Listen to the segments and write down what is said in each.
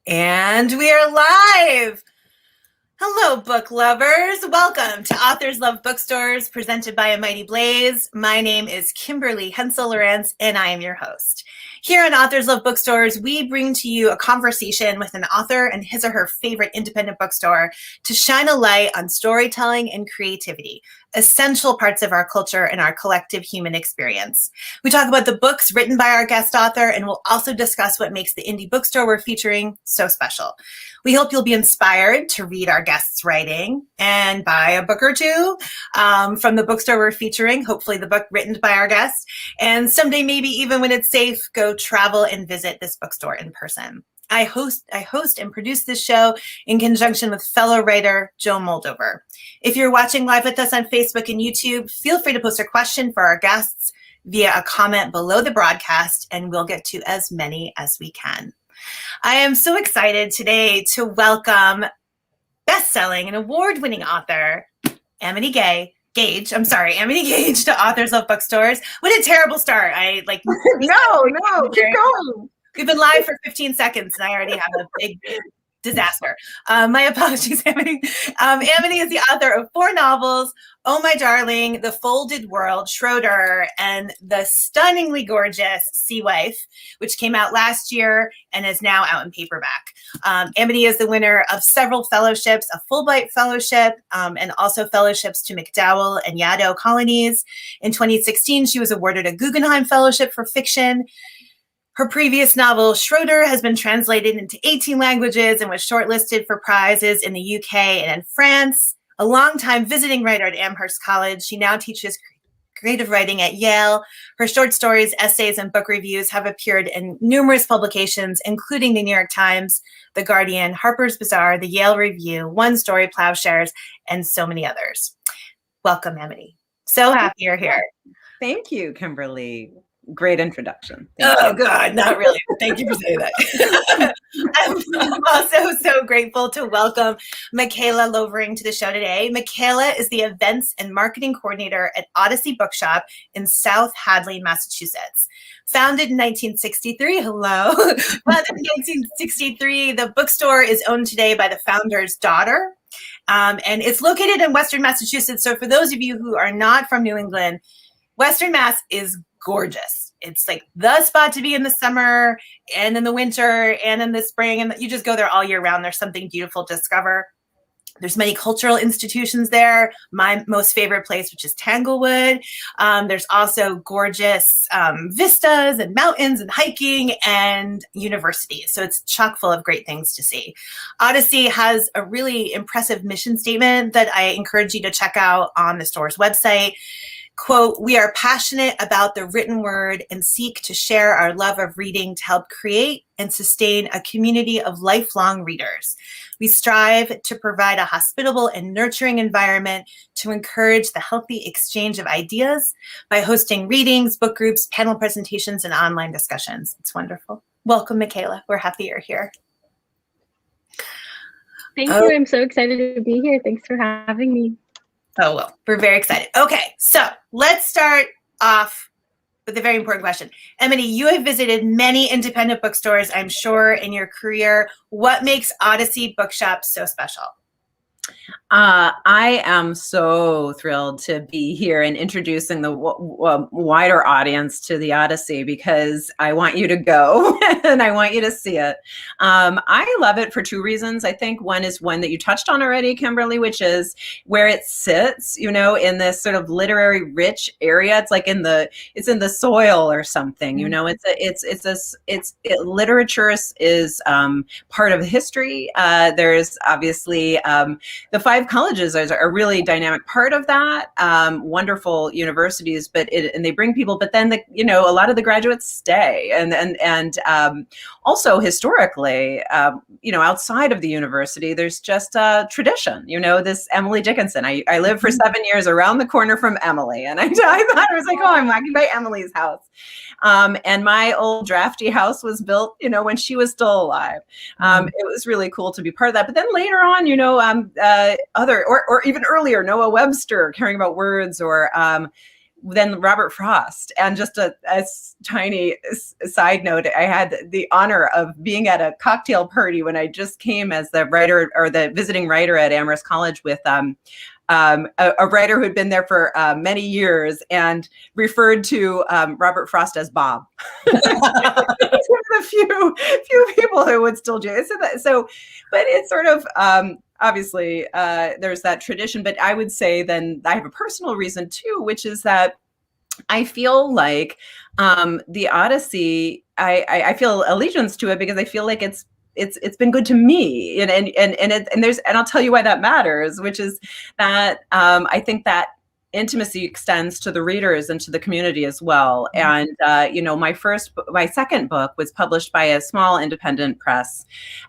And we are live. Hello, book lovers. Welcome to Authors Love Bookstores, presented by Amity Gaige. My name is Kimberly Hensle Lowrance, and I am your host. Here on Authors Love Bookstores, we bring to you a conversation with an author and his or her favorite independent bookstore to shine a light on storytelling and creativity, essential parts of our culture and our collective human experience. We talk about the books written by our guest author, and we'll also discuss what makes the indie bookstore we're featuring so special. We hope you'll be inspired to read our guests' writing and buy a book or two from the bookstore we're featuring, hopefully the book written by our guests. And someday, maybe even when it's safe, go travel and visit this bookstore in person. I host and produce this show in conjunction with fellow writer Joe Moldover. If you're watching live with us on Facebook and YouTube, feel free to post a question for our guests via a comment below the broadcast, and we'll get to as many as we can. I am so excited today to welcome best-selling and award-winning author Amity Gaige. Amity Gaige to Authors Love Bookstores. What a terrible start! No, keep going. We've been live for 15 seconds, and I already have a big disaster. My apologies, Amity. Amity is the author of 4 novels, Oh My Darling, The Folded World, SCHRODER, and the stunningly gorgeous Sea Wife, which came out last year and is now out in paperback. Amity is the winner of several fellowships, a Fulbright Fellowship, and also fellowships to MacDowell and Yaddo colonies. In 2016, she was awarded a Guggenheim Fellowship for fiction. Her previous novel, SCHRODER, has been translated into 18 languages and was shortlisted for prizes in the UK and in France. A longtime visiting writer at Amherst College, she now teaches creative writing at Yale. Her short stories, essays, and book reviews have appeared in numerous publications, including the New York Times, The Guardian, Harper's Bazaar, the Yale Review, One Story, Plowshares, and so many others. Welcome, Amity. So happy you're here. Thank you, Kimberly. Great introduction. God, not really. Thank you for saying that. I'm also so grateful to welcome Michaela Lovering to the show today. Michaela is the events and marketing coordinator at Odyssey Bookshop in South Hadley, Massachusetts. Founded in 1963, Founded in 1963, the bookstore is owned today by the founder's daughter. And it's located in Western Massachusetts. So for those of you who are not from New England, Western Mass is gorgeous. It's like the spot to be in the summer and in the winter and in the spring. And you just go there all year round. There's something beautiful to discover. There's many cultural institutions there. My most favorite place, which is Tanglewood. There's also gorgeous vistas and mountains and hiking and universities. So it's chock full of great things to see. Odyssey has a really impressive mission statement that I encourage you to check out on the store's website. Quote, "We are passionate about the written word and seek to share our love of reading to help create and sustain a community of lifelong readers. We strive to provide a hospitable and nurturing environment to encourage the healthy exchange of ideas by hosting readings, book groups, panel presentations, and online discussions." It's wonderful. Welcome, Michaela. We're happy you're here. Thank you. I'm so excited to be here. Thanks for having me. Oh, well, we're very excited. Okay, so let's start off with a very important question. Amity, you have visited many independent bookstores, I'm sure, in your career. What makes Odyssey Bookshop so special? I am so thrilled to be here and introducing the wider audience to the Odyssey, because I want you to go and I want you to see it. I love it for 2 reasons. I think one is one that you touched on already, Kimberly, which is where it sits, you know, in this sort of literary rich area. It's like it's in the soil or something, you know. Literature is part of history. There's obviously the 5 colleges are a really dynamic part of that. Wonderful universities, and they bring people. But then a lot of the graduates stay, and also historically, outside of the university, there's just a tradition. This Emily Dickinson. I lived for 7 years around the corner from Emily, and I thought I was like, oh, I'm walking by Emily's house. And my old drafty house was built, when she was still alive. It was really cool to be part of that. But then later on, or even earlier, Noah Webster, Caring About Words, or than Robert Frost. And just a tiny side note, I had the honor of being at a cocktail party when I just came as the writer or the visiting writer at Amherst College with a writer who had been there for many years and referred to Robert Frost as Bob. One of the few people who would still do it. So, but it's sort of obviously there's that tradition. But I would say then I have a personal reason too, which is that I feel like the Odyssey, I feel allegiance to it because I feel like it's been good to me, and I'll tell you why that matters, which is that I think that intimacy extends to the readers and to the community as well. And my second book was published by a small independent press,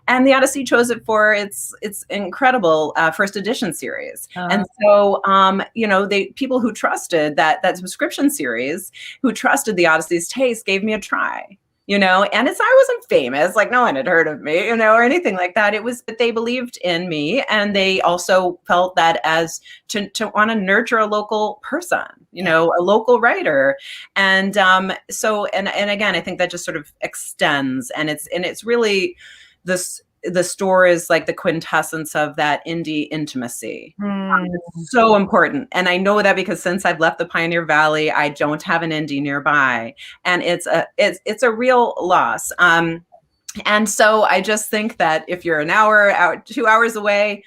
and the Odyssey chose it for its incredible first edition series. And so the people who trusted that subscription series, who trusted the Odyssey's taste, gave me a try. And I wasn't famous, like no one had heard of me, or anything like that. It was that they believed in me, and they also felt that as to want to nurture a local person, a local writer. And so again, I think that just sort of extends, and it's really the store is like the quintessence of that indie intimacy. It's so important. And I know that because since I've left the Pioneer Valley, I don't have an indie nearby. And it's a real loss. And so I just think that if you're an hour out, 2 hours away,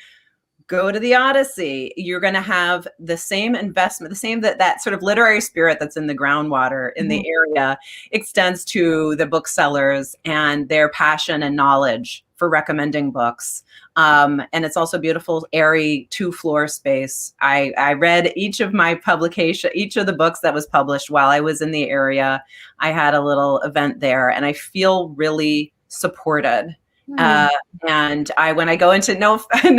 go to the Odyssey. You're going to have the same investment, that sort of literary spirit that's in the groundwater in the area extends to the booksellers and their passion and knowledge for recommending books. And it's also beautiful, airy 2-floor space. I read each of the books that was published while I was in the area. I had a little event there, and I feel really supported. And when I go into, no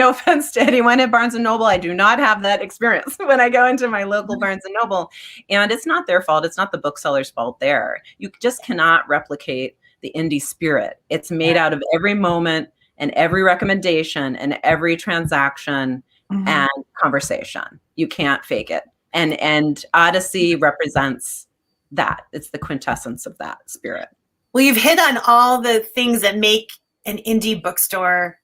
offense to anyone at Barnes & Noble, I do not have that experience when I go into my local Barnes & Noble. And it's not their fault. It's not the bookseller's fault there. You just cannot replicate the indie spirit. It's made out of every moment and every recommendation and every transaction and conversation. You can't fake it. And Odyssey represents that. It's the quintessence of that spirit. Well, you've hit on all the things that make an indie bookstore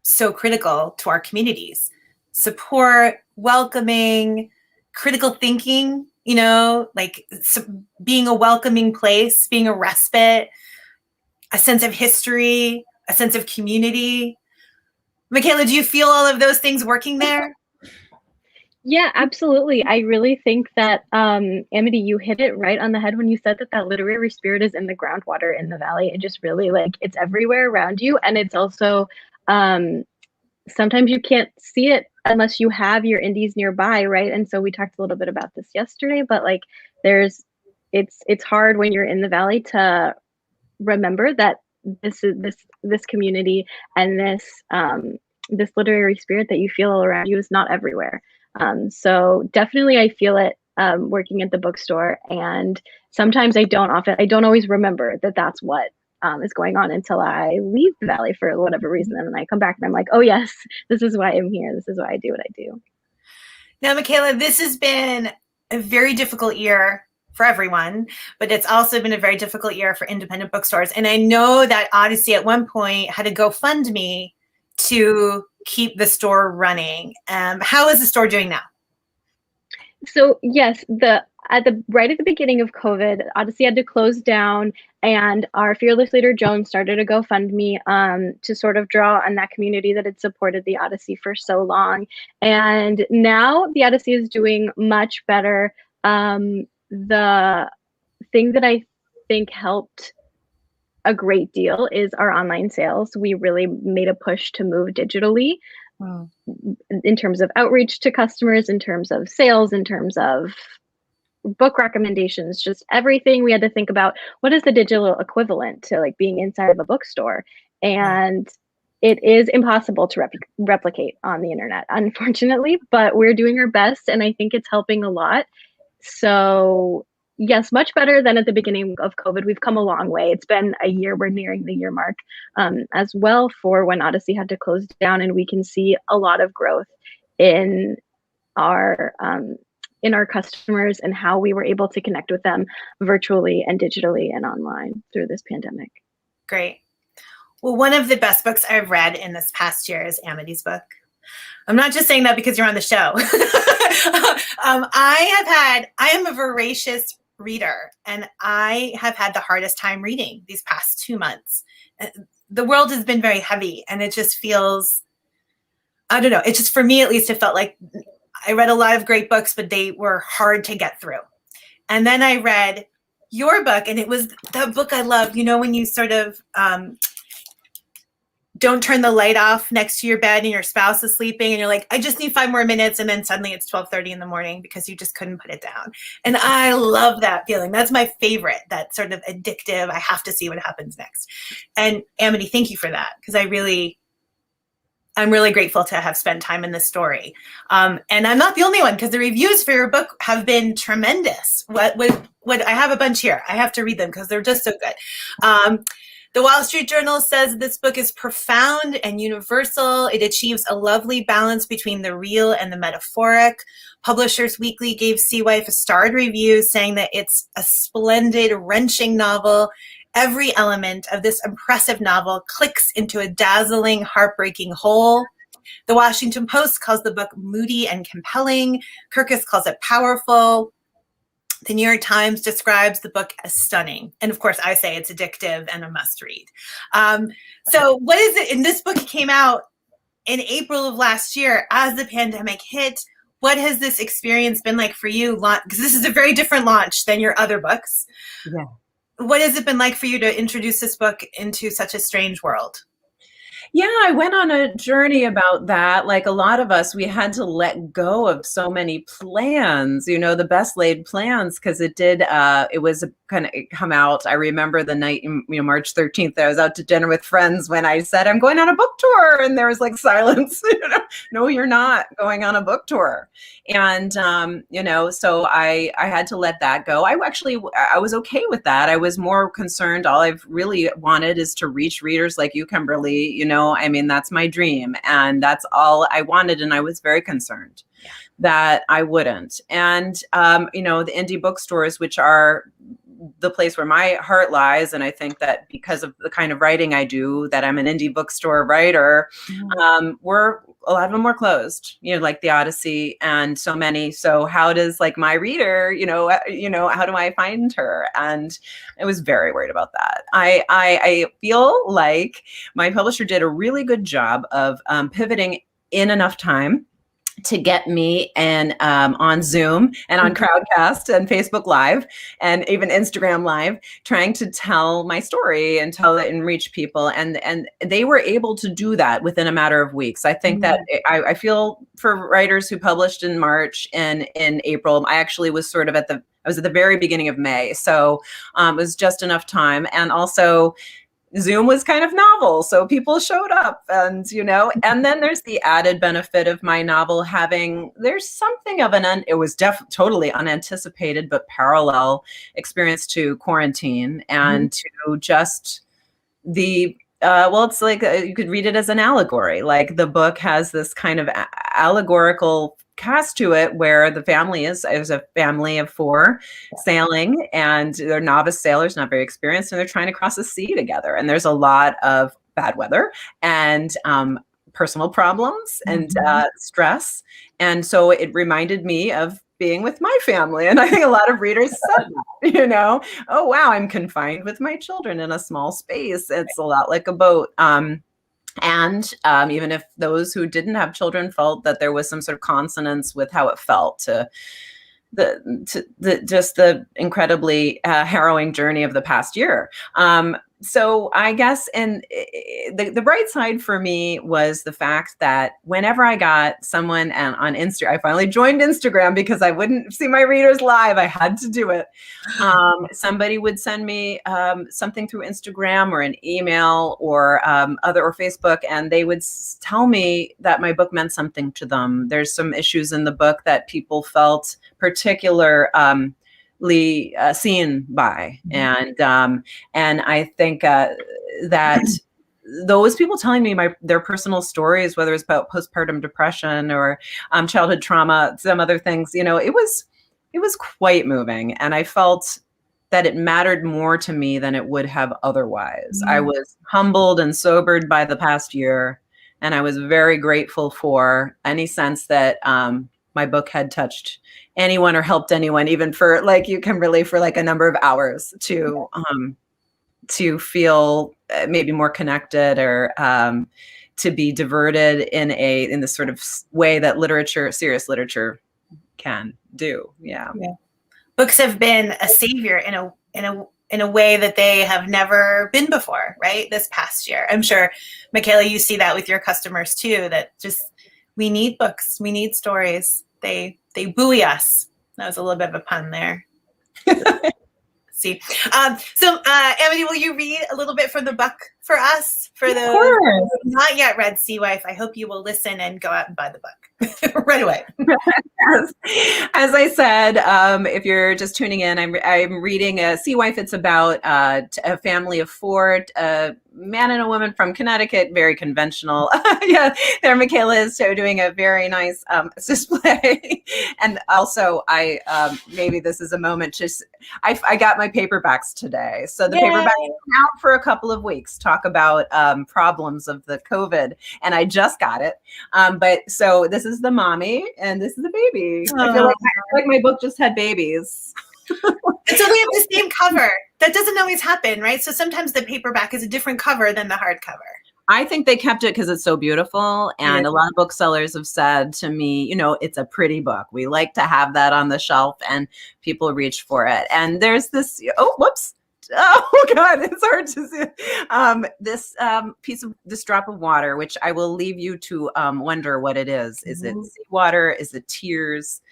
so critical to our communities. Support, welcoming, critical thinking, being a welcoming place, being a respite, a sense of history, a sense of community. Michaela, do you feel all of those things working there? Yeah, absolutely. I really think that, Amity, you hit it right on the head when you said that literary spirit is in the groundwater in the Valley. It just really, it's everywhere around you. And it's also, sometimes you can't see it unless you have your indies nearby, right? And so we talked a little bit about this yesterday, but it's hard when you're in the Valley to remember that this community and this literary spirit that you feel all around you is not everywhere. So definitely I feel it working at the bookstore, and sometimes I don't always remember that that's what is going on until I leave the Valley for whatever reason, and then I come back and I'm like, oh yes, this is why I'm here. This is why I do what I do. Now, Michaela, this has been a very difficult year for everyone, but it's also been a very difficult year for independent bookstores. And I know that Odyssey at one point had a GoFundMe to keep the store running. How is the store doing now? So yes, right at the beginning of COVID, Odyssey had to close down, and our fearless leader Joan started a GoFundMe to sort of draw on that community that had supported the Odyssey for so long. And now the Odyssey is doing much better. The thing that I think helped a great deal is our online sales. We really made a push to move digitally. In terms of outreach to customers, in terms of sales, in terms of book recommendations, just everything. We had to think about what is the digital equivalent to being inside of a bookstore. And it is impossible to replicate on the internet, unfortunately, but we're doing our best, and I think it's helping a lot. So yes, much better than at the beginning of COVID. We've come a long way. It's been a year. We're nearing the year mark as well for when Odyssey had to close down, and we can see a lot of growth in our in our customers and how we were able to connect with them virtually and digitally and online through this pandemic. Great. Well, one of the best books I've read in this past year is Amity's book. I'm not just saying that because you're on the show. I am a voracious reader, and I have had the hardest time reading these past 2 months. The world has been very heavy, and it just feels, I don't know, it just, for me at least, it felt like I read a lot of great books, but they were hard to get through. And then I read your book, and it was the book I love. You know, when you sort of don't turn the light off next to your bed and your spouse is sleeping and you're like, I just need 5 more minutes. And then suddenly it's 12:30 in the morning because you just couldn't put it down. And I love that feeling. That's my favorite, that sort of addictive, I have to see what happens next. And Amity, thank you for that, because I'm really grateful to have spent time in this story. And I'm not the only one, because the reviews for your book have been tremendous. What I have a bunch here. I have to read them because they're just so good. The Wall Street Journal says this book is profound and universal. It achieves a lovely balance between the real and the metaphoric. Publishers Weekly gave Sea Wife a starred review saying that it's a splendid, wrenching novel. Every element of this impressive novel clicks into a dazzling, heartbreaking whole. The Washington Post calls the book moody and compelling. Kirkus calls it powerful. The New York Times describes the book as stunning. And of course, I say it's addictive and a must read. So what is it? And this book came out in April of last year as the pandemic hit. What has this experience been like for you? Because this is a very different launch than your other books. Yeah. What has it been like for you to introduce this book into such a strange world? Yeah, I went on a journey about that. Like a lot of us, we had to let go of so many plans, you know, the best laid plans, because it was kind of come out. I remember the night, you know, March 13th, I was out to dinner with friends when I said, I'm going on a book tour. And there was like silence. You know, no, you're not going on a book tour. And, you know, so I had to let that go. I was okay with that. I was more concerned. All I've really wanted is to reach readers like you, Kimberly. You know, I mean, that's my dream. And that's all I wanted. And I was very concerned that I wouldn't. And, you know, the indie bookstores, which are the place where my heart lies. And I think that because of the kind of writing I do, that I'm an indie bookstore writer, a lot of them were closed, you know, like the Odyssey and so many. So how does like my reader, you know, how do I find her? And I was very worried about that. I feel like my publisher did a really good job of pivoting in enough time to get me and on Zoom and on Crowdcast and Facebook Live and even Instagram Live, trying to tell my story and tell it and reach people. And they were able to do that within a matter of weeks. I think that I feel for writers who published in March and in April, I actually was sort of I was at the very beginning of May. So it was just enough time. And also Zoom was kind of novel, so people showed up, and you know, and then there's the added benefit of my novel there's something of it was totally unanticipated but parallel experience to quarantine and to just the it's like you could read it as an allegory. Like the book has this kind of allegorical cast to it where the family is a family of 4 sailing, and they're novice sailors, not very experienced, and they're trying to cross the sea together. And there's a lot of bad weather and personal problems and stress. And so it reminded me of being with my family. And I think a lot of readers said that, you know, oh, wow, I'm confined with my children in a small space. It's a lot like a boat. And even if those who didn't have children felt that there was some sort of consonance with how it felt to the incredibly harrowing journey of the past year. So I guess, and the bright side for me was the fact that whenever I got someone on Instagram, I finally joined Instagram because I wouldn't see my readers live. I had to do it. Somebody would send me something through Instagram or an email or or Facebook, and they would tell me that my book meant something to them. There's some issues in the book that people felt particularly seen by, and I think that those people telling me their personal stories, whether it's about postpartum depression or childhood trauma, some other things, you know, it was It was quite moving, and I felt that it mattered more to me than it would have otherwise. I was humbled and sobered by the past year, and I was very grateful for any sense that my book had touched anyone or helped anyone, even for like you, Kimberly, for like a number of hours to feel maybe more connected or to be diverted in the sort of way that literature, serious literature, can do. Yeah. Books have been a savior in a way that they have never been before, right? This past year. I'm sure, Michaela, you see that with your customers too, that just, we need books, we need stories. They buoy us. That was a little bit of a pun there. See. So Amity, will you read a little bit from the book for us? For those who have not yet read Sea Wife, I hope you will listen and go out and buy the book right away. As I said, if you're just tuning in, I'm reading Sea Wife. It's about a family of four, a man and a woman from Connecticut, very conventional. Yeah, there Michaela is doing a very nice display. And also, maybe this is a moment, I got my paperbacks today. So the paperbacks are out for a couple of weeks, talk about problems of the COVID. And I just got it. But so this is the mommy and this is the baby. I feel like my book just had babies. And so we have the same cover. That doesn't always happen, right? So sometimes the paperback is a different cover than the hardcover. I think they kept it because it's so beautiful. And a lot of booksellers have said to me, you know, it's a pretty book. We like to have that on the shelf and people reach for it. And there's this, oh God, it's hard to see. This drop of water, which I will leave you to wonder what it is. Is it seawater? Is it tears?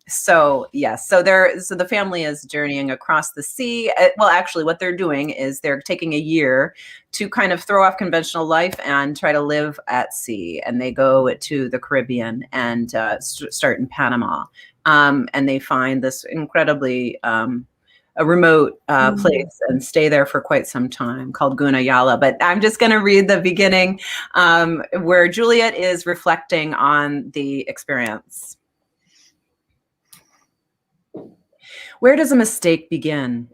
So the family is journeying across the sea. Well, actually what they're doing is they're taking a year to kind of throw off conventional life and try to live at sea. And they go to the Caribbean and start in Panama. And they find this incredibly a remote place and stay there for quite some time called Gunayala. But I'm just going to read the beginning where Juliet is reflecting on the experience. Where does a mistake begin?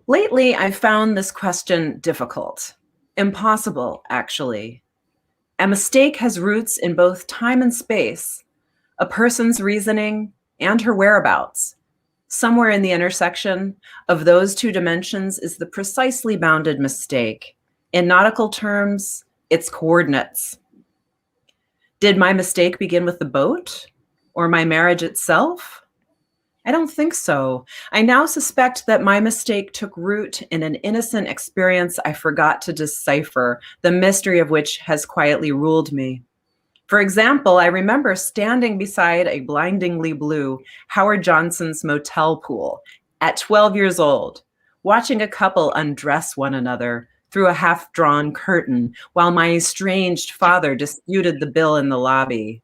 Lately, I've found this question difficult, impossible, actually. A mistake has roots in both time and space, a person's reasoning and her whereabouts. Somewhere in the intersection of those two dimensions is the precisely bounded mistake. In nautical terms, its coordinates. Did my mistake begin with the boat or my marriage itself? I don't think so. I now suspect that my mistake took root in an innocent experience I forgot to decipher, the mystery of which has quietly ruled me. For example, I remember standing beside a blindingly blue Howard Johnson's motel pool at 12 years old, watching a couple undress one another through a half-drawn curtain while my estranged father disputed the bill in the lobby.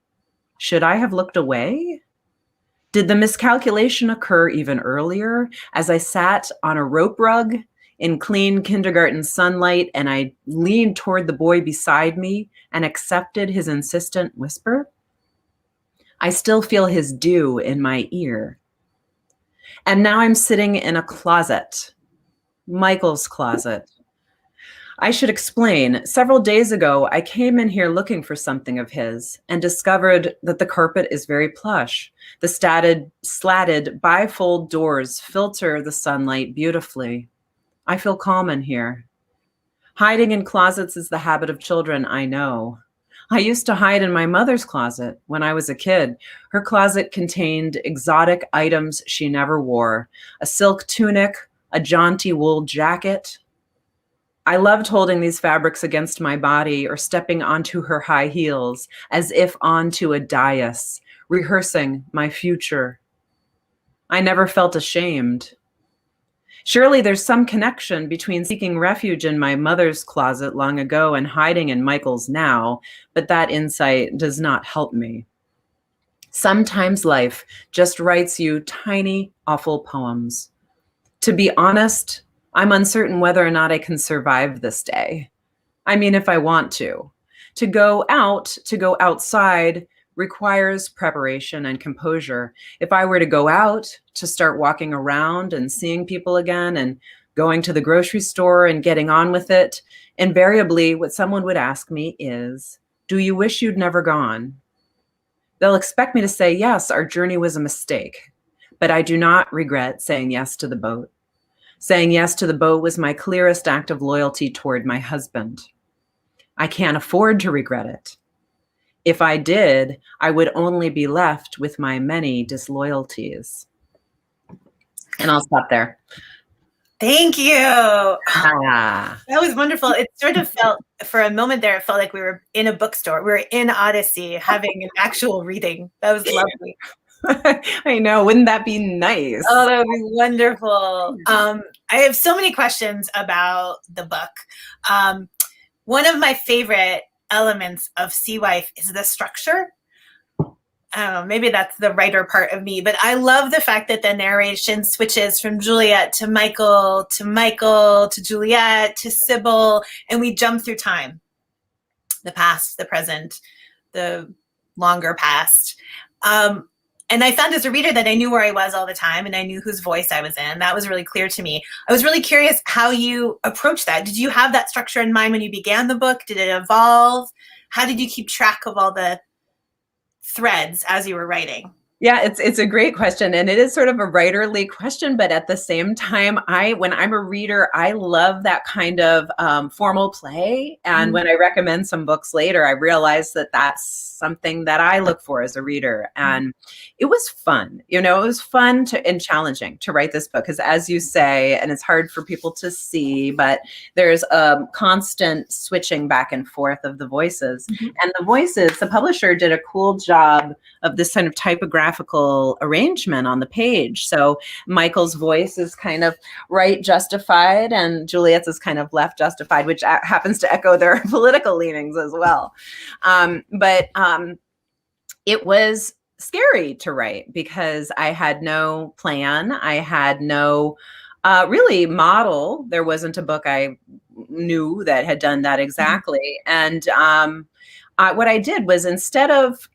Should I have looked away? Did the miscalculation occur even earlier as I sat on a rope rug in clean kindergarten sunlight and I leaned toward the boy beside me and accepted his insistent whisper? I still feel his dew in my ear. And now I'm sitting in a closet, Michael's closet. I should explain, several days ago, I came in here looking for something of his and discovered that the carpet is very plush. The slatted bifold doors filter the sunlight beautifully. I feel calm in here. Hiding in closets is the habit of children, I know. I used to hide in my mother's closet when I was a kid. Her closet contained exotic items she never wore, a silk tunic, a jaunty wool jacket. I loved holding these fabrics against my body or stepping onto her high heels as if onto a dais, rehearsing my future. I never felt ashamed. Surely there's some connection between seeking refuge in my mother's closet long ago and hiding in Michael's now, but that insight does not help me. Sometimes life just writes you tiny, awful poems. To be honest, I'm uncertain whether or not I can survive this day. I mean, if I want to. To go outside requires preparation and composure. If I were to go out to start walking around and seeing people again and going to the grocery store and getting on with it, invariably what someone would ask me is, do you wish you'd never gone? They'll expect me to say, yes, our journey was a mistake, but I do not regret saying yes to the boat. Saying yes to the boat was my clearest act of loyalty toward my husband. I can't afford to regret it. If I did, I would only be left with my many disloyalties. And I'll stop there. Thank you. Ah. That was wonderful. It sort of felt, for a moment there, it felt like we were in a bookstore. We were in Odyssey having an actual reading. That was lovely. I know. Wouldn't that be nice? Oh, that would be wonderful. I have so many questions about the book. One of my favorite elements of Sea Wife is the structure. I don't know, maybe that's the writer part of me, but I love the fact that the narration switches from Juliet to Michael, to Juliet, to Sybil, and we jump through time. The past, the present, the longer past. And I found as a reader that I knew where I was all the time and I knew whose voice I was in. That was really clear to me. I was really curious how you approached that. Did you have that structure in mind when you began the book? Did it evolve? How did you keep track of all the threads as you were writing? Yeah, it's a great question, and it is sort of a writerly question, but at the same time, when I'm a reader, I love that kind of formal play. And when I recommend some books later, I realize that that's something that I look for as a reader. And it was fun, it was fun and challenging to write this book, because as you say, and it's hard for people to see, but there's a constant switching back and forth of the voices. And the voices, the publisher did a cool job of this kind of typographical arrangement on the page. So Michael's voice is kind of right justified and Juliet's is kind of left justified, which happens to echo their political leanings as well. But it was scary to write because I had no plan. I had no really model. There wasn't a book I knew that had done that exactly. And what I did was, instead of,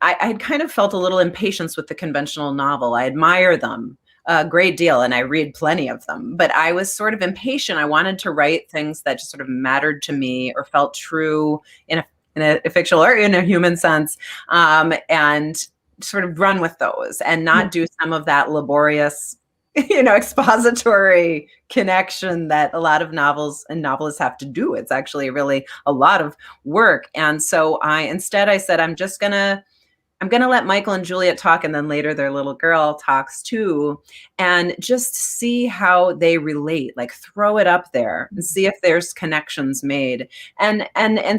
I had kind of felt a little impatience with the conventional novel. I admire them a great deal and I read plenty of them, but I was sort of impatient. I wanted to write things that just sort of mattered to me or felt true in a fictional or in a human sense, and sort of run with those and not do some of that laborious, expository connection that a lot of novels and novelists have to do. It's actually really a lot of work. And so instead I said, I'm going to let Michael and Juliet talk, and then later their little girl talks too, and just see how they relate, like throw it up there and see if there's connections made. And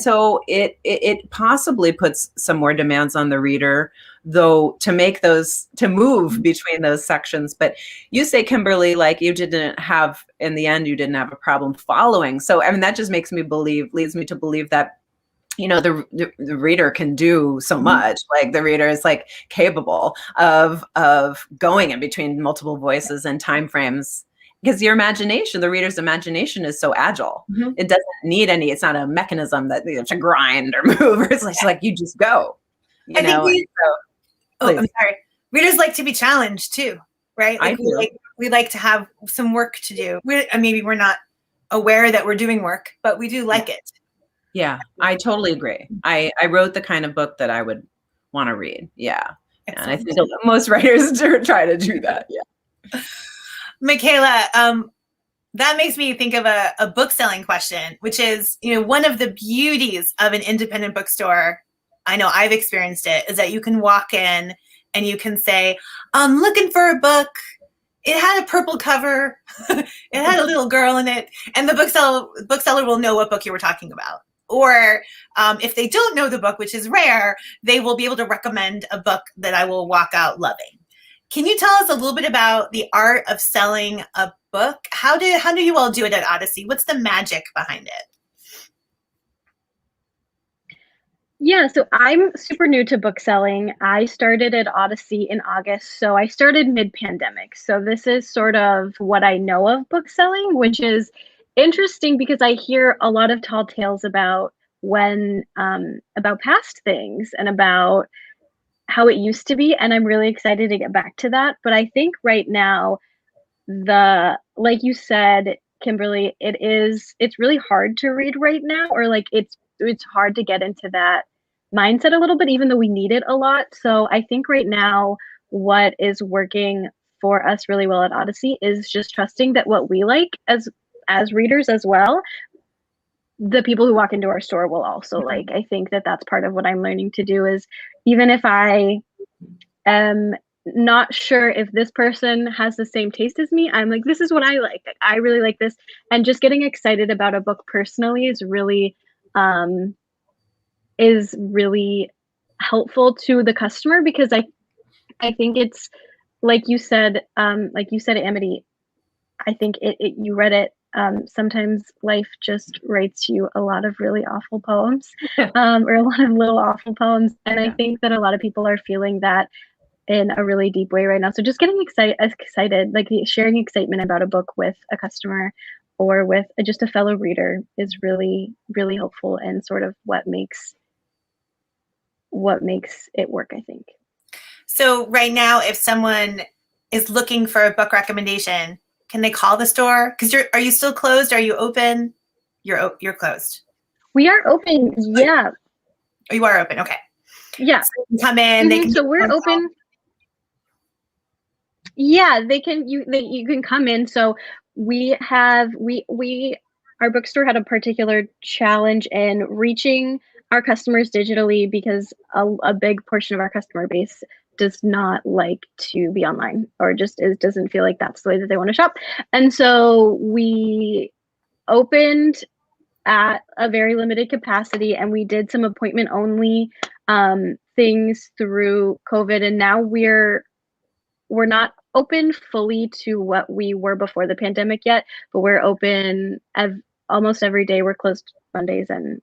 so it possibly puts some more demands on the reader, though, to move between those sections. But you say, Kimberly, like in the end, you didn't have a problem following. So, I mean, that just leads me to believe that the reader can do so much. Like the reader is like capable of going in between multiple voices and time frames, because the reader's imagination is so agile. It doesn't need it's not a mechanism that you have to grind or move, or it's like you just go. I'm sorry. Readers like to be challenged too, right? Like we like to have some work to do. Maybe we're not aware that we're doing work, but we do like it. Yeah, I totally agree. I wrote the kind of book that I would want to read. Yeah. And I think most writers try to do that. Yeah. Michaela, that makes me think of a book selling question, which is, one of the beauties of an independent bookstore, I know I've experienced it, is that you can walk in and you can say, I'm looking for a book. It had a purple cover. It had a little girl in it. And the bookseller will know what book you were talking about. Or if they don't know the book, which is rare, they will be able to recommend a book that I will walk out loving. Can you tell us a little bit about the art of selling a book? How do you all do it at Odyssey? What's the magic behind it? Yeah, so I'm super new to book selling. I started at Odyssey in August, so I started mid-pandemic. So this is sort of what I know of book selling, which is interesting because I hear a lot of tall tales about about past things and about how it used to be, and I'm really excited to get back to that. But I think right now, like you said, Kimberly, it's really hard to read right now, or like it's hard to get into that mindset a little bit, even though we need it a lot. So I think right now what is working for us really well at Odyssey is just trusting that what we like as readers as well, the people who walk into our store will also like. I think that that's part of what I'm learning to do is, even if I am not sure if this person has the same taste as me, I'm like, this is what I like. I really like this. And just getting excited about a book personally is really helpful to the customer, because I think it's like you said, Amity, I think you read it. Sometimes life just writes you a lot of really awful poems, or a lot of little awful poems. And I think that a lot of people are feeling that in a really deep way right now. So just getting excited, like sharing excitement about a book with a customer or with just a fellow reader is really, really helpful, and sort of what makes it work, I think. So right now, if someone is looking for a book recommendation, can they call the store? Because are you still closed? Are you open? You're closed. We are open. Yeah. Oh, you are open. Okay. Yeah. So they can come in. They can. So we're open. Yeah, they can. You can come in. So our bookstore had a particular challenge in reaching our customers digitally, because a big portion of our customer base does not like to be online, or just doesn't feel like that's the way that they want to shop. And so we opened at a very limited capacity, and we did some appointment only things through COVID, and now we're not open fully to what we were before the pandemic yet, but we're open almost every day. We're closed Sundays and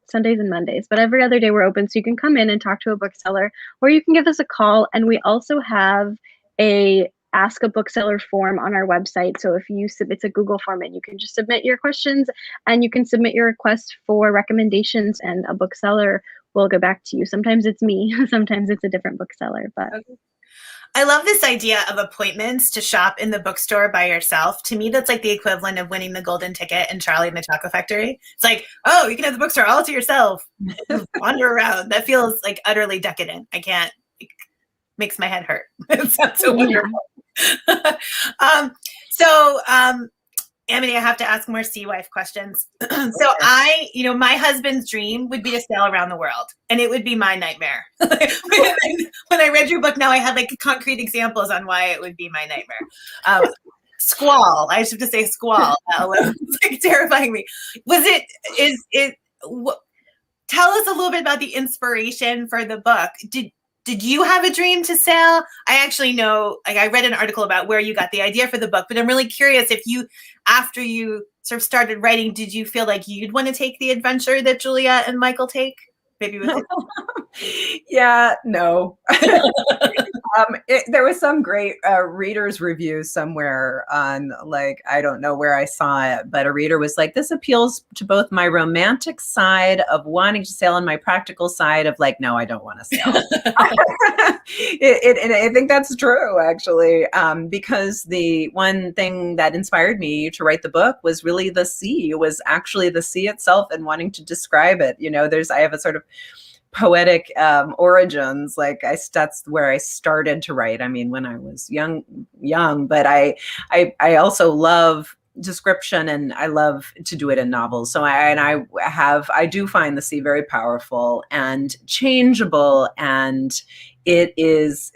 Mondays, but every other day we're open. So you can come in and talk to a bookseller, or you can give us a call. And we also have a ask a bookseller form on our website. So if it's a Google form, and you can just submit your questions, and you can submit your request for recommendations, and a bookseller will get back to you. Sometimes it's me, sometimes it's a different bookseller, but Okay. I love this idea of appointments to shop in the bookstore by yourself. To me, that's like the equivalent of winning the golden ticket in Charlie and the Chocolate Factory. It's like, oh, you can have the bookstore all to yourself. Wander around. That feels like utterly decadent. I can't. It makes my head hurt. It sounds so wonderful. Amity, I have to ask more sea wife questions. So my husband's dream would be to sail around the world, and it would be my nightmare. When I read your book, now I had like concrete examples on why it would be my nightmare. Squall. I should have to say squall. It's like terrifying me. Tell us a little bit about the inspiration for the book. Did you have a dream to sail? I actually know, like, I read an article about where you got the idea for the book, but I'm really curious if after you sort of started writing, did you feel like you'd want to take the adventure that Julia and Michael take? Maybe with it. Yeah, no. There was some great reader's review somewhere on, like, I don't know where I saw it, but a reader was like, this appeals to both my romantic side of wanting to sail and my practical side of like, no, I don't want to sail. And I think that's true, actually, because the one thing that inspired me to write the book was really the sea. It was actually the sea itself and wanting to describe it. I have a sort of poetic origins. Like that's where I started to write. I mean, when I was young, but I also love description, and I love to do it in novels. So I do find the sea very powerful and changeable, and it's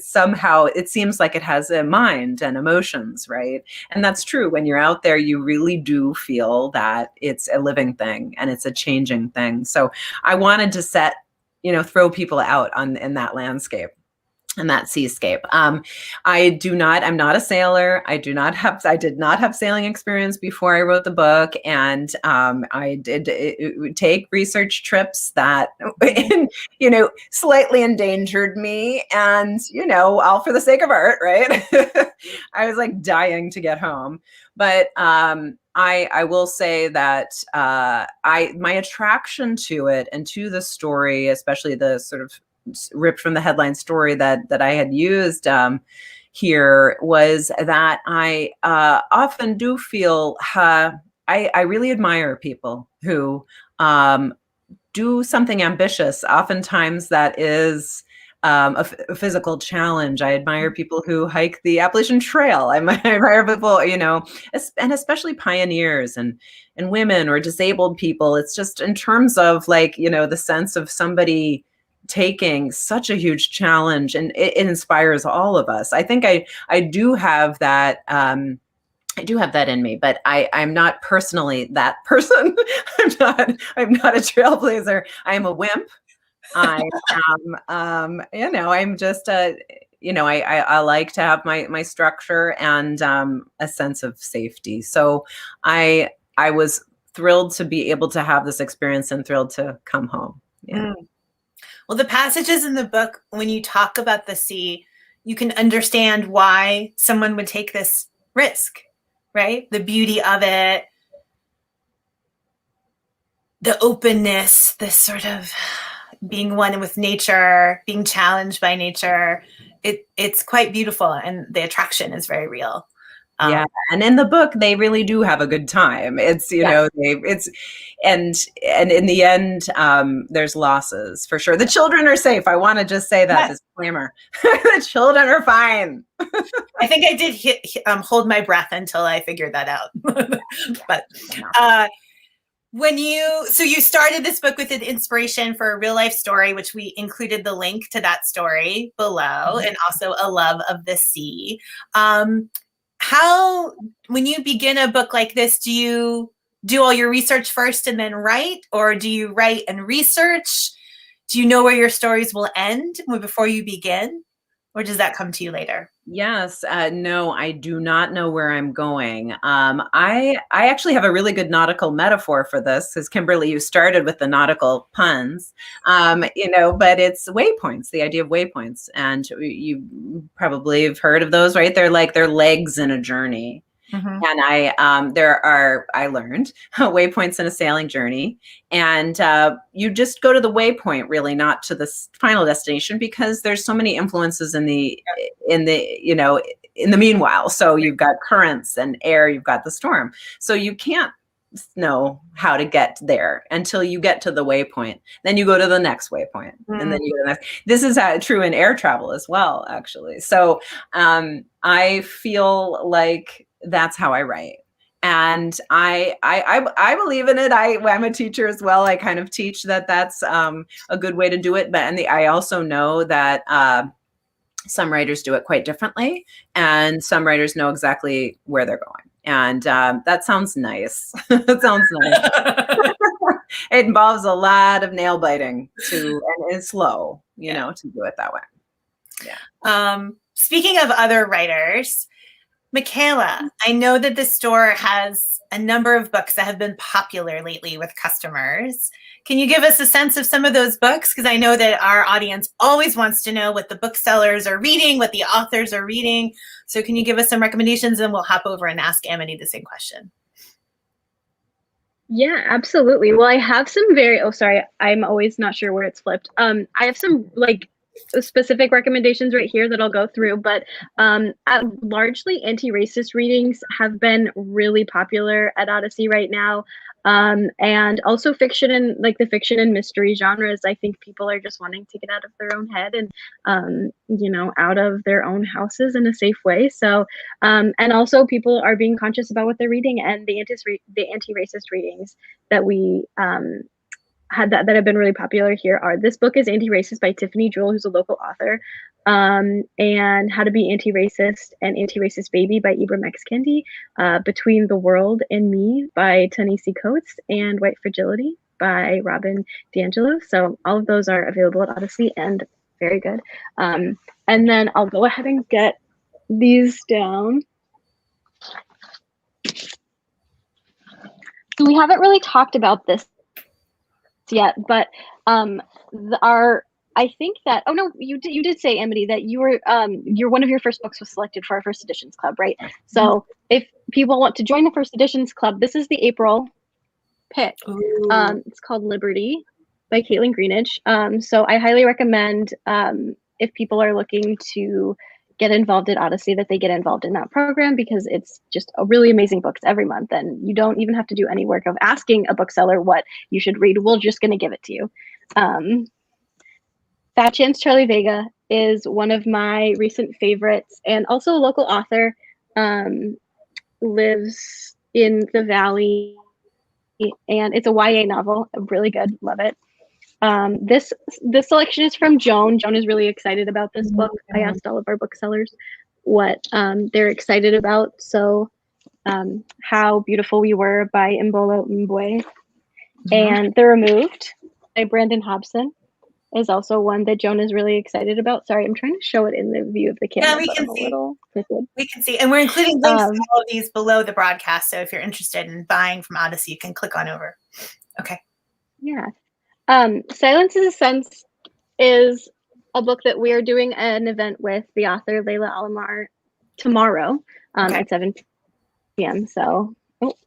somehow, it seems like it has a mind and emotions, right? And that's true. When you're out there, you really do feel that it's a living thing and it's a changing thing. So I wanted to throw people out in that landscape and that seascape. I'm not a sailor. I did not have sailing experience before I wrote the book. And I did take research trips that, slightly endangered me, and, all for the sake of art, right? I was like dying to get home. But I will say that my attraction to it and to the story, especially the sort of ripped from the headline story that I had used here was that I often do feel I really admire people who do something ambitious. Oftentimes that is a physical challenge. I admire people who hike the Appalachian Trail. I admire people, and especially pioneers and women or disabled people. It's just in terms of the sense of somebody taking such a huge challenge, and it inspires all of us. I think I do have that. I do have that in me, but I'm not personally that person. I'm not a trailblazer. I'm a wimp. I am, I'm just I like to have my structure and a sense of safety. So I was thrilled to be able to have this experience and thrilled to come home. Yeah. Well, the passages in the book, when you talk about the sea, you can understand why someone would take this risk, right? The beauty of it, the openness, this sort of being one with nature, being challenged by nature. It's quite beautiful, and the attraction is very real. Yeah, and in the book, they really do have a good time. It's and in the end, there's losses for sure. The children are safe. I want to just say that disclaimer: the children are fine. I think I did hold my breath until I figured that out. But you started this book with an inspiration for a real life story, which we included the link to that story below, and also a love of the sea. When you begin a book like this, do you do all your research first and then write, or do you write and research? Do you know where your stories will end before you begin, or does that come to you later? Yes. No, I do not know where I'm going. I actually have a really good nautical metaphor for this, because Kimberly, you started with the nautical puns, but it's waypoints, the idea of waypoints. And you probably have heard of those, right? They're like their legs in a journey. Mm-hmm. And I learned waypoints in a sailing journey, and you just go to the waypoint, really, not to the final destination, because there's so many influences in the meanwhile. So you've got currents and air, you've got the storm. So you can't know how to get there until you get to the waypoint. Then you go to the next waypoint, and then you go to the next. This is true in air travel as well, actually. So I feel like that's how I write. And I believe in it. I'm a teacher as well. I kind of teach that's a good way to do it. But I also know that some writers do it quite differently, and some writers know exactly where they're going. And that sounds nice. That sounds nice. It involves a lot of nail biting and it's slow, to do it that way. Yeah. Speaking of other writers, Michaela, I know that the store has a number of books that have been popular lately with customers. Can you give us a sense of some of those books? Because I know that our audience always wants to know what the booksellers are reading, what the authors are reading. So can you give us some recommendations, and we'll hop over and ask Amity the same question. Yeah, absolutely. Well, I have some I'm always not sure where it's flipped. I have some specific recommendations right here that I'll go through, but largely anti-racist readings have been really popular at Odyssey right now, and also fiction and the fiction and mystery genres. I think people are just wanting to get out of their own head and out of their own houses in a safe way. So and also people are being conscious about what they're reading, and the anti-racist readings that we that have been really popular here are: this book is Anti-Racist by Tiffany Jewell, who's a local author, and How to Be Anti-Racist and Anti-Racist Baby by Ibram X. Kendi, Between the World and Me by Ta-Nehisi Coates, and White Fragility by Robin DiAngelo. So all of those are available at Odyssey and very good. And then I'll go ahead and get these down. So we haven't really talked about this yet, but I think that you did say, Amity, that you were one of your first books was selected for our first editions club, right? So if people want to join the first editions club, this is the April pick. It's called Liberty by Caitlin Greenidge. So I highly recommend if people are looking to get involved at Odyssey that they get involved in that program, because it's just a really amazing books every month, and you don't even have to do any work of asking a bookseller what you should read. We're just going to give it to you. Fat Chance Charlie Vega is one of my recent favorites, and also a local author. Lives in the Valley, and it's a YA novel. Really good, love it. This selection is from Joan. Joan is really excited about this book. I asked all of our booksellers what they're excited about. So, How Beautiful We Were by Mbolo Mbwe, and The Removed by Brandon Hobson is also one that Joan is really excited about. Sorry, I'm trying to show it in the view of the camera. Yeah, we can see. We can see, and we're including links to all of these below the broadcast. So if you're interested in buying from Odyssey, you can click on over. Okay. Yeah. Silence is a Sense is a book that we are doing an event with the author Layla Alamar tomorrow at 7 p.m. So,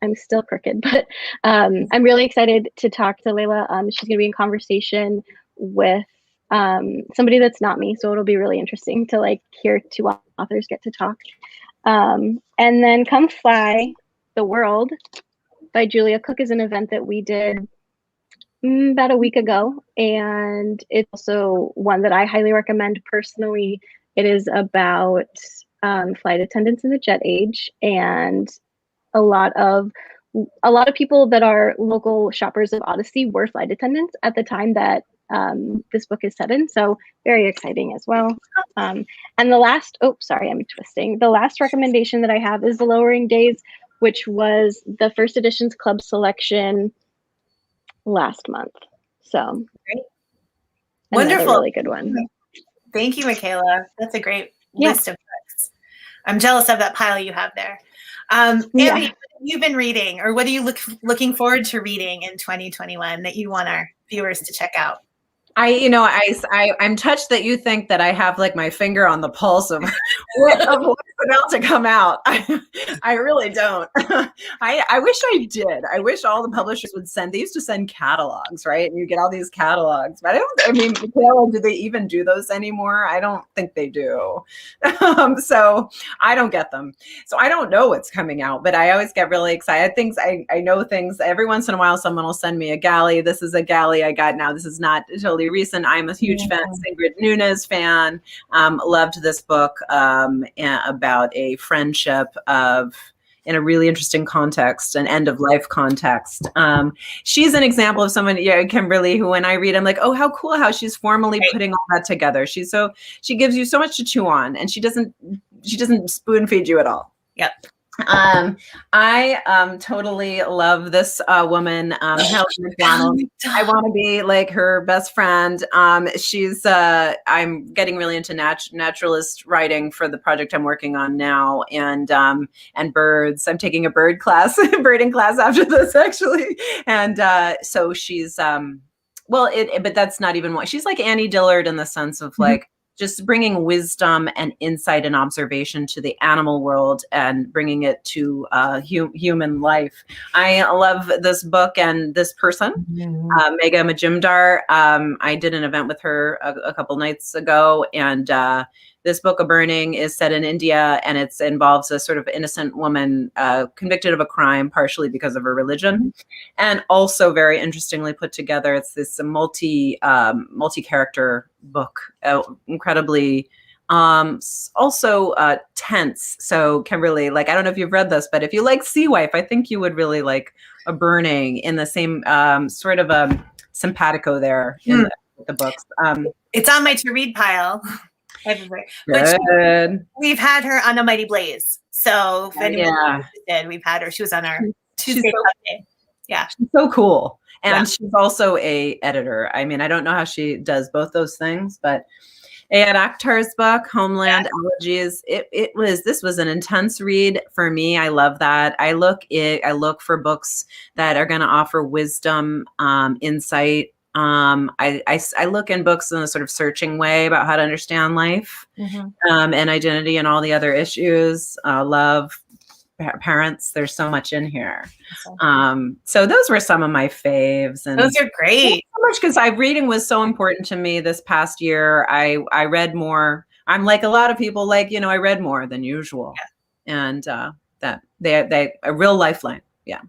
I'm still crooked, but I'm really excited to talk to Layla. She's going to be in conversation with somebody that's not me, so it'll be really interesting to like hear two authors get to talk. And then Come Fly the World by Julia Cook is an event that we did about a week ago, and it's also one that I highly recommend personally. It is about flight attendants in the jet age, and a lot of people that are local shoppers of Odyssey were flight attendants at the time that this book is set in, so very exciting as well. And the last, I'm twisting. The last recommendation that I have is The Lowering Days, which was the first editions club selection last month. So great. Wonderful, really good one. Thank you, Michaela. That's a great list of books. I'm jealous of that pile you have there. Amity, what have you been reading, or what are you looking forward to reading in 2021 that you want our viewers to check out? I'm touched that you think that I have like my finger on the pulse of what's about to come out. I really don't. I wish I did. I wish all the publishers would they used to send catalogs, right? And you get all these catalogs, but do they even do those anymore? I don't think they do. So I don't get them. So I don't know what's coming out, but I always get really excited. I know things. Every once in a while, someone will send me a galley. This is a galley I got now. This is not totally recent. I'm a huge fan, Ingrid Nunes fan. Loved this book about a friendship in a really interesting context, an end of life context. She's an example of someone, Kimberly, who when I read, I'm like, oh, how cool how she's formally putting all that together. She gives you so much to chew on, and she doesn't spoon feed you at all. Yep. I totally love this woman, Helen McDonald. I want to be like her best friend. I'm getting really into naturalist writing for the project I'm working on now, and birds. I'm taking a birding class after this actually, and so she's but that's not even what she's like. Annie Dillard in the sense of like. Just bringing wisdom and insight and observation to the animal world and bringing it to human life. I love this book and this person, Megha Majumdar. I did an event with her a couple nights ago, and this book, A Burning, is set in India, and it involves a sort of innocent woman convicted of a crime, partially because of her religion, and also very interestingly put together. It's this multi-character book, incredibly also tense. So Kimberly, like, I don't know if you've read this, but if you like Sea Wife, I think you would really like A Burning, in the same sort of simpatico there in the books. It's on my to read pile. Good. We've had her on A Mighty Blaze. So if anyone did, we've had her. She was on our Tuesday. Yeah. She's so cool. And she's also a editor. I mean, I don't know how she does both those things, but Ayad Akhtar's book, Homeland Elegies, this was an intense read for me. I love that. I look for books that are going to offer wisdom, insight. I look in books in a sort of searching way about how to understand life, and identity and all the other issues, love, parents. There's so much in here. So those were some of my faves. And those are great. So much because reading was so important to me this past year. I read more. I'm like a lot of people, like, I read more than usual. Yeah. And that they a real lifeline. Yeah.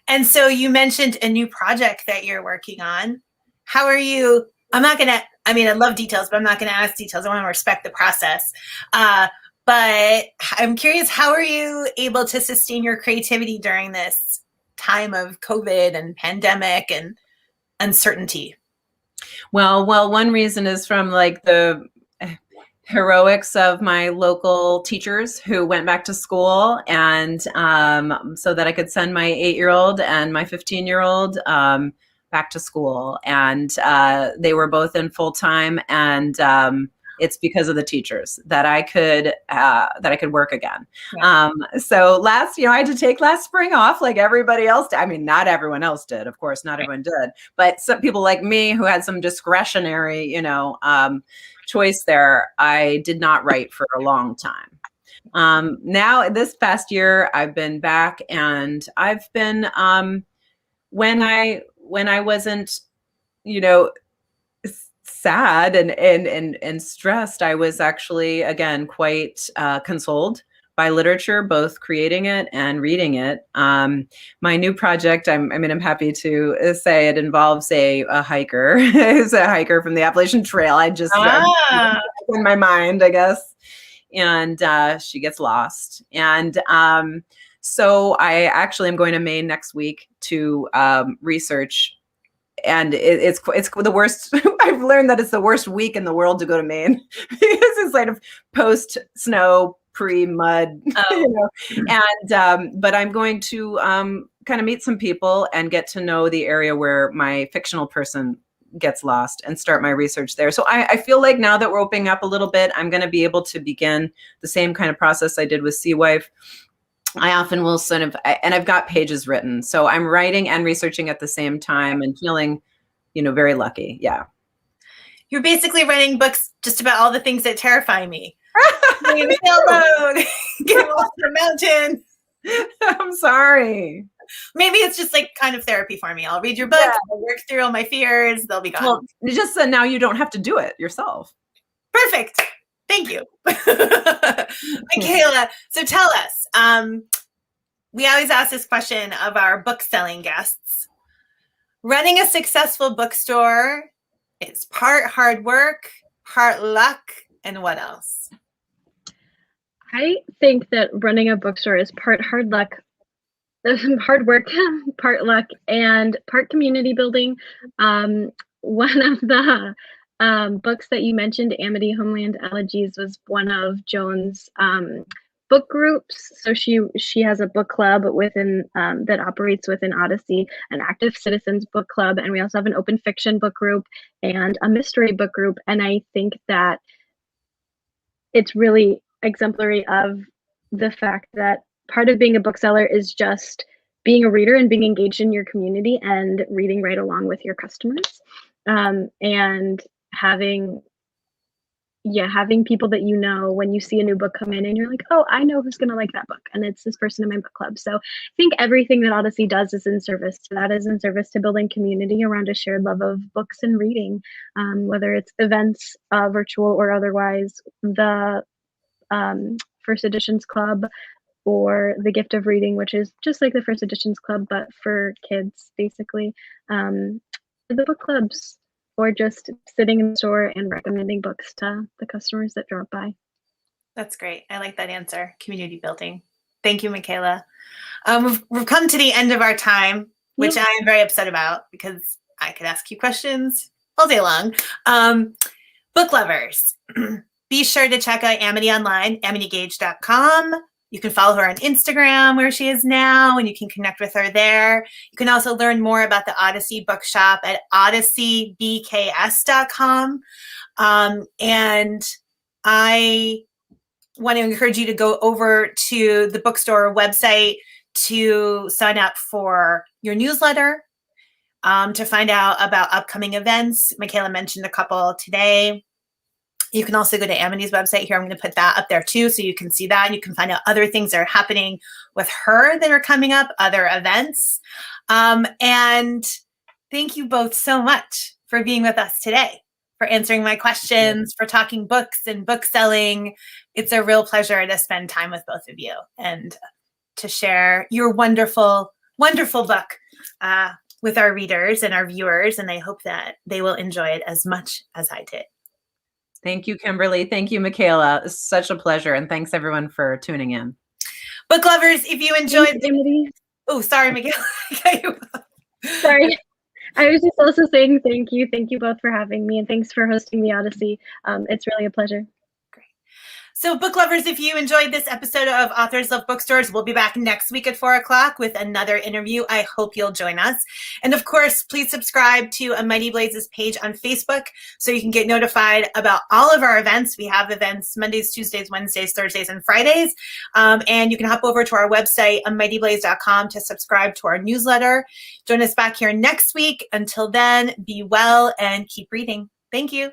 And so you mentioned a new project that you're working on. How are you? I love details, but I'm not going to ask details. I want to respect the process. But I'm curious, how are you able to sustain your creativity during this time of COVID and pandemic and uncertainty? Well, one reason is from like the heroics of my local teachers who went back to school, and so that I could send my 8-year-old and my 15-year-old back to school, and they were both in full-time, and it's because of the teachers that I could work again. Yeah. So I had to take last spring off like everybody else did. I mean, not everyone else did, of course, not everyone did, but some people like me who had some discretionary, choice there. I did not write for a long time. Now this past year I've been back, and I've been, when I wasn't, sad and stressed, I was actually, again, quite consoled by literature, both creating it and reading it. My new project, I'm happy to say, it involves a hiker. Who's a hiker from the Appalachian Trail. I just in my mind, I guess, and she gets lost, and so I actually am going to Maine next week to research. And it's the worst. I've learned that it's the worst week in the world to go to Maine because it's like post snow, pre mud, And but I'm going to kind of meet some people and get to know the area where my fictional person gets lost and start my research there. So I feel like now that we're opening up a little bit, I'm going to be able to begin the same kind of process I did with Sea Wife. I often will and I've got pages written. So I'm writing and researching at the same time and feeling, very lucky. Yeah. You're basically writing books just about all the things that terrify me. Sailboat, get off the mountain. I'm sorry. Maybe it's just like kind of therapy for me. I'll read your books, I'll work through all my fears, they'll be gone. Well, just now you don't have to do it yourself. Perfect. Thank you. Michaela, so tell us, we always ask this question of our book selling guests. Running a successful bookstore is part hard work, part luck, and what else? I think that running a bookstore is part hard work, part luck, and part community building. One of the books that you mentioned, Amity Homeland Elegies, was one of Joan's book groups. So she has a book club within that operates within Odyssey, an active citizens book club, and we also have an open fiction book group and a mystery book group. And I think that it's really exemplary of the fact that part of being a bookseller is just being a reader and being engaged in your community and reading right along with your customers, and having people that when you see a new book come in and you're like, oh, I know who's going to like that book, and it's this person in my book club. So I think everything that Odyssey does is in service to that, is in service to building community around a shared love of books and reading, whether it's events, virtual or otherwise, the First Editions Club, or the Gift of Reading, which is just like the First Editions Club, but for kids, basically. The book clubs, or just sitting in the store and recommending books to the customers that drop by. That's great. I like that answer. Community building. Thank you, Michaela. We've come to the end of our time, which I am very upset about because I could ask you questions all day long. Book lovers, be sure to check out Amity online, amitygaige.com. You can follow her on Instagram, where she is now, and you can connect with her there. You can also learn more about the Odyssey Bookshop at odysseybks.com. And I want to encourage you to go over to the bookstore website to sign up for your newsletter, to find out about upcoming events. Michaela mentioned a couple today. You can also go to Amity's website here. I'm going to put that up there too, so you can see that. And you can find out other things that are happening with her that are coming up, other events. And thank you both so much for being with us today, for answering my questions, for talking books and book selling. It's a real pleasure to spend time with both of you and to share your wonderful, wonderful book with our readers and our viewers. And I hope that they will enjoy it as much as I did. Thank you, Kimberly. Thank you, Michaela. It's such a pleasure. And thanks everyone for tuning in. Book lovers, if you enjoyed, Amity. Oh, sorry, Michaela. Sorry. I was just also saying thank you. Thank you both for having me, and thanks for hosting the Odyssey. It's really a pleasure. So book lovers, if you enjoyed this episode of Authors Love Bookstores, we'll be back next week at 4 o'clock with another interview. I hope you'll join us. And of course, please subscribe to Amity Gaige's page on Facebook so you can get notified about all of our events. We have events Mondays, Tuesdays, Wednesdays, Thursdays, and Fridays. And you can hop over to our website, amitygaige.com, to subscribe to our newsletter. Join us back here next week. Until then, be well and keep reading. Thank you.